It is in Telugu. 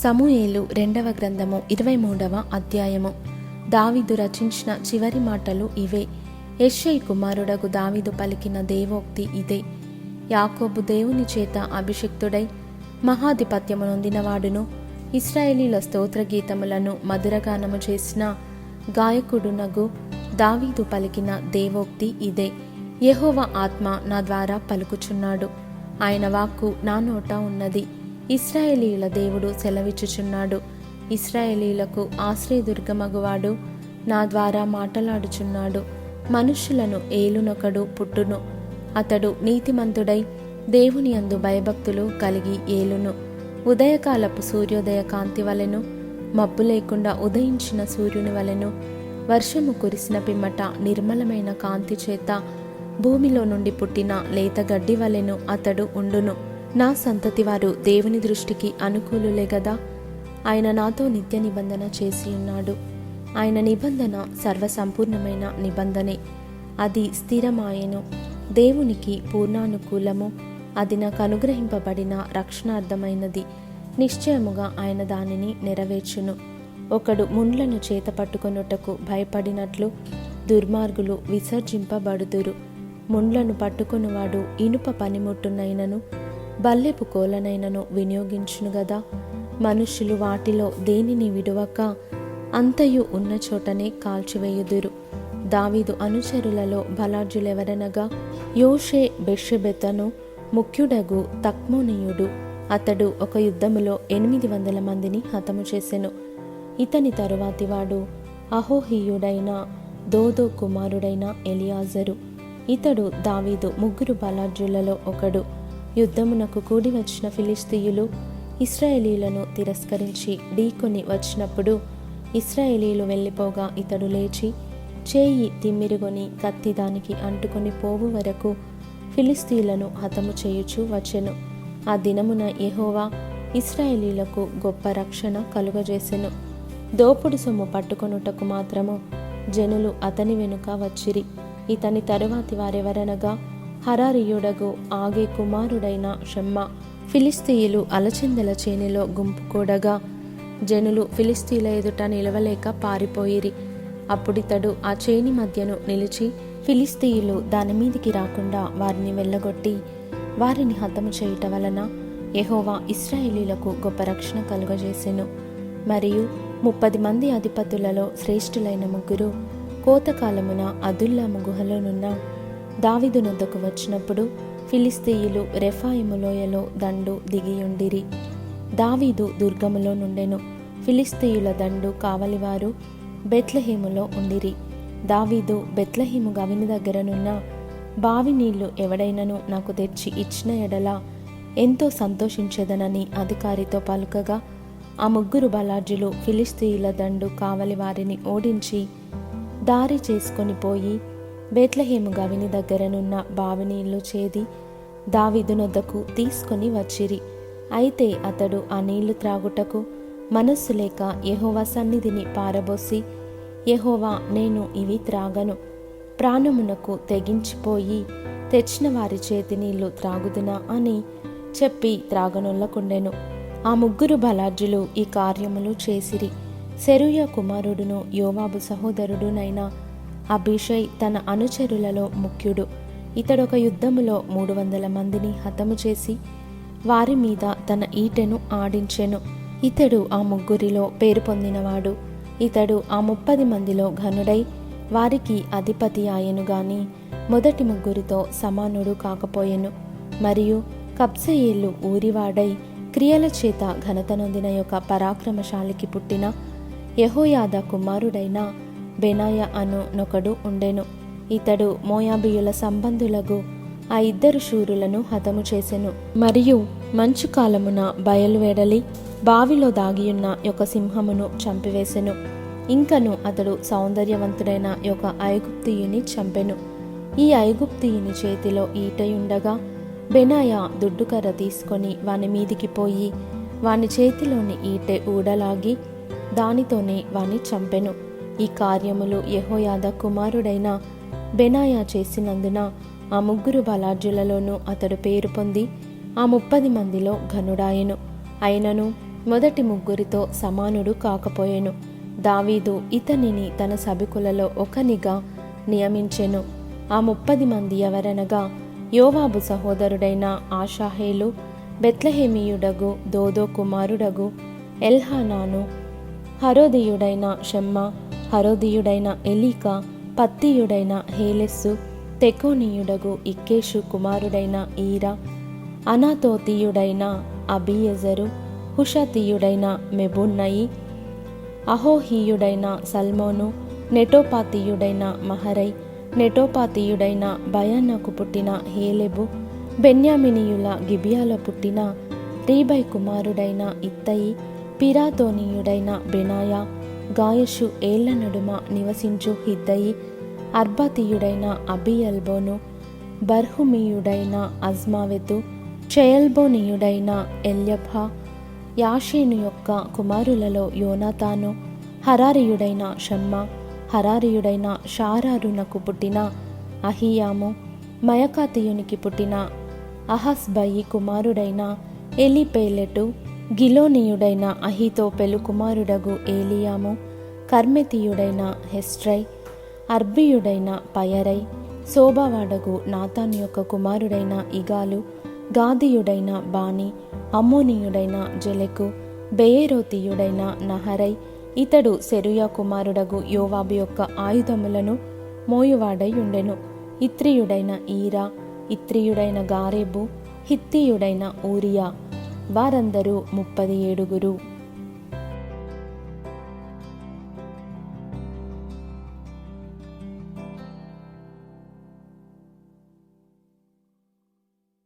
సమూయేలు 2వ గ్రంథము 23వ అధ్యాయము. దావీదు రచించిన చివరి మాటలు ఇవే. యెష్షయి కుమారుడగు దావీదు పలికిన దేవోక్తి ఇదే. యాకోబు దేవుని చేత అభిషిక్తుడై మహాధిపత్యము నొందినవాడును, ఇశ్రాయేలీల స్తోత్రగీతములను మధురగానము చేసిన గాయకుడునగు దావీదు పలికిన దేవోక్తి ఇదే. యెహోవా ఆత్మ నా ద్వారా పలుకుచున్నాడు, ఆయన వాక్కు నా నోట ఉన్నది. ఇశ్రాయేలీయుల దేవుడు సెలవిచ్చుచున్నాడు, ఇశ్రాయేలీయులకు ఆశ్రయదుర్గమగువాడు నా ద్వారా మాటలాడుచున్నాడు. మనుష్యులను ఏలునొకడు పుట్టును, అతడు నీతిమంతుడై దేవుని యందు భయభక్తులు కలిగి ఏలును. ఉదయకాలపు సూర్యోదయ కాంతి వలెను, మబ్బు లేకుండా ఉదయించిన సూర్యుని వలెను, వర్షము కురిసిన పిమ్మట నిర్మలమైన కాంతి చేత భూమిలో నుండి పుట్టిన లేత గడ్డి వలెను అతడు ఉండును. నా సంతతి వారు దేవుని దృష్టికి అనుకూలులే గదా. ఆయన నాతో నిత్య నిబంధన చేసి ఉన్నాడు. ఆయన నిబంధన సర్వసంపూర్ణమైన నిబంధనే, అది స్థిరమాయెను. దేవునికి పూర్ణానుకూలము, అది నాకు అనుగ్రహింపబడిన రక్షణార్థమైనది. నిశ్చయముగా ఆయన దానిని నెరవేర్చును. ఒకడు ముండ్లను చేత పట్టుకొనుటకు భయపడినట్లు దుర్మార్గులు విసర్జింపబడుదురు. ముండ్లను పట్టుకొనువాడు ఇనుప పనిముట్టునైనను బల్లెపు కోలనైనను వినియోగించును గదా. మనుష్యులు వాటిలో దేనిని విడువక అంతయు ఉన్న చోటనే కాల్చివేయుదురు. దావీదు అనుచరులలో బలాఢ్యులెవరనగా యోషే బెషెబెతను ముఖ్యుడగు తక్మోనీయుడు. అతడు ఒక యుద్ధములో 800 మందిని హతము చేసెను. ఇతని తరువాతి వాడు అహోహీయుడైన దోదో కుమారుడైన ఎలియాజరు. ఇతడు దావీదు ముగ్గురు బలాఢ్యులలో ఒకడు. యుద్ధమునకు కూడి వచ్చిన ఫిలిష్తీయులు ఇశ్రాయేలీయులను తిరస్కరించి ఢీకొని వచ్చినప్పుడు ఇశ్రాయేలీయులు వెళ్ళిపోగా ఇతడు లేచి చేయి తిమ్మిరిగొని కత్తి దానికి అంటుకొని పోవు వరకు ఫిలిష్తీయులను హతము చేయుచు వచ్చెను. ఆ దినమున యెహోవా ఇశ్రాయేలీయులకు గొప్ప రక్షణ కలుగజేసెను. దోపుడు సొమ్ము పట్టుకొనుటకు మాత్రము జనులు అతని వెనుక వచ్చిరి. ఇతని తరువాతి వారెవరనగా హరారీయుడగు ఆగే కుమారుడైన షమ్మా. ఫిలిష్తీయులు అలచెందల చేనిలో గుంపు కూడగా జనులు ఫిలిష్తీయుల ఎదుట నిలవలేక పారిపోయిరి. అప్పుడితడు ఆ చేని మధ్యను నిలిచి ఫిలిష్తీయులు దాని మీదికి రాకుండా వారిని వెళ్ళగొట్టి వారిని హతము చేయుట వలన యెహోవా ఇశ్రాయేలీయులకు గొప్ప రక్షణ కలుగజేసెను. మరియు 30 మంది అధిపతులలో శ్రేష్ఠులైన ముగ్గురు కోతకాలమున అదుల్లాము గుహలోనున్న దావీదు నొద్దకు వచ్చినప్పుడు ఫిలిష్తీయులు రెఫాయిము లోయలో దండు దిగియుండిరి. దావీదు దుర్గములో నుండెను. ఫిలిష్తీయుల దండు కావలివారు బెత్లెహేములో ఉండిరి. దావీదు బెత్లెహేము గవిని దగ్గరనున్న బావి నీళ్లు ఎవడైనను నాకు తెచ్చి ఇచ్చిన ఎడల ఎంతో సంతోషించెదనని అధికారితో పలుకగా ఆ ముగ్గురు బలాఢ్యులు ఫిలిష్తీయుల దండు కావలి వారిని ఓడించి దారి చేసుకొని పోయి బెత్లెహేము గవిని దగ్గరనున్న బావి నీళ్లు చేది దావీదు నొద్దకు తీసుకొని వచ్చిరి. అయితే అతడు ఆ నీళ్లు త్రాగుటకు మనస్సు లేక యెహోవా సన్నిధిని పారబోసి, యెహోవా, నేను ఇవి త్రాగను, ప్రాణమునకు తెగించిపోయి తెచ్చిన వారి చేతి నీళ్లు త్రాగుదునా అని చెప్పి త్రాగనొల్లకుండెను. ఆ ముగ్గురు బలాఢ్యులు ఈ కార్యములు చేసిరి. సెరూయా కుమారుడును యోవాబు సహోదరుడునైన అబీషై తన అనుచరులలో ముఖ్యుడు. ఇతడొక యుద్ధములో 300 మందిని హతము చేసి వారి మీద తన ఈటెను ఆడించెను. ఇతడు ఆ ముగ్గురిలో పేరు పొందినవాడు. ఇతడు ఆ 30 మందిలో ఘనుడై వారికి అధిపతి ఆయను గాని మొదటి ముగ్గురితో సమానుడు కాకపోయెను. మరియు కబ్సెయేలు ఊరివాడై క్రియల చేత ఘనత నొందిన యొక్క పరాక్రమశాలికి పుట్టిన యెహోయాదా కుమారుడైన బెనాయ అను నొకడు ఉండెను. ఇతడు మోయాబీయుల సంబంధులకు ఆ 2 శూరులను హతము చేసెను. మరియు మంచు కాలమున బయలువెడలి బావిలో దాగియున్న యొక్క సింహమును చంపివేసెను. ఇంకను అతడు సౌందర్యవంతుడైన యొక్క ఐగుప్తీయుని చంపెను. ఈ ఐగుప్తీయుని చేతిలో ఈటయుండగా బెనాయ దుడ్డుకర్ర తీసుకొని వాని మీదికి పోయి వాని చేతిలోని ఈటె ఊడలాగి దానితోనే వాని చంపెను. ఈ కార్యములు యెహోయాదా కుమారుడైన బెనాయా చేసినందున ఆ ముగ్గురు బలాఢ్యులలోనూ అతడు పేరు పొంది ఆ 30 మందిలో ఘనుడాయెను. అయినను మొదటి ముగ్గురితో సమానుడు కాకపోయెను. దావీదు ఇతనిని తన సభికులలో ఒకనిగా నియమించెను. ఆ 30 మంది ఎవరనగా యోవాబు సహోదరుడైన ఆషాహేలు, బెత్లెహేమీయుడగు దోదో కుమారుడగు ఎల్హానాను, హరోదీయుడైన షెమ్మా, హరోదీయుడైన ఎలీకా, పత్తీయుడైన హేలెస్సు, తెకోనీయుడగు ఇక్కేషు కుమారుడైన ఈరా, అనాతోతీయుడైన అబీయెజరు, హుషతీయుడైన మెబున్నయి, అహోహీయుడైన సల్మోను, నెటోపాతీయుడైన మహరై, నెటోపాతీయుడైన బయానాకు పుట్టిన హేలెబు, బెన్యామినీయుల గిబియాలో పుట్టిన రీబై కుమారుడైన ఇత్తయి, పిరాతోనీయుడైన బెనాయా, గాయషు ఏళ్ల నడుమ నివసించు హిద్దయి, అర్బాతీయుడైన అబీయల్బోను, బర్హుమీయుడైన అజ్మావెతు, షయల్బోనీయుడైన ఎల్యబ్హా, యాషేను యొక్క కుమారులలో యోనాతాను, హరారీయుడైన షమ్మా, హరారీయుడైన షారారునకు పుట్టిన అహియాము, మయకాతీయునికి పుట్టిన అహస్బయి కుమారుడైన ఎలీపేలెటు, గిలోనీయుడైన అహీతోపెలు కుమారుడగు ఏలియాము, కర్మెతీయుడైన హెస్ట్రై, అర్బీయుడైన పయరై, శోభావాడగు నాతాను యొక్క కుమారుడైన ఇగాలు, గాదీయుడైన బాని, అమ్మోనీయుడైన జెలెకు, బెయేరోతీయుడైన నహరై, ఇతడు సెరుయా కుమారుడగు యోవాబు యొక్క ఆయుధములను మోయువాడై ఉండెను. ఇత్రియుడైన ఈరా, ఇత్రియుడైన గారేబు, హిత్తీయుడైన ఊరియా, వారందరూ 37.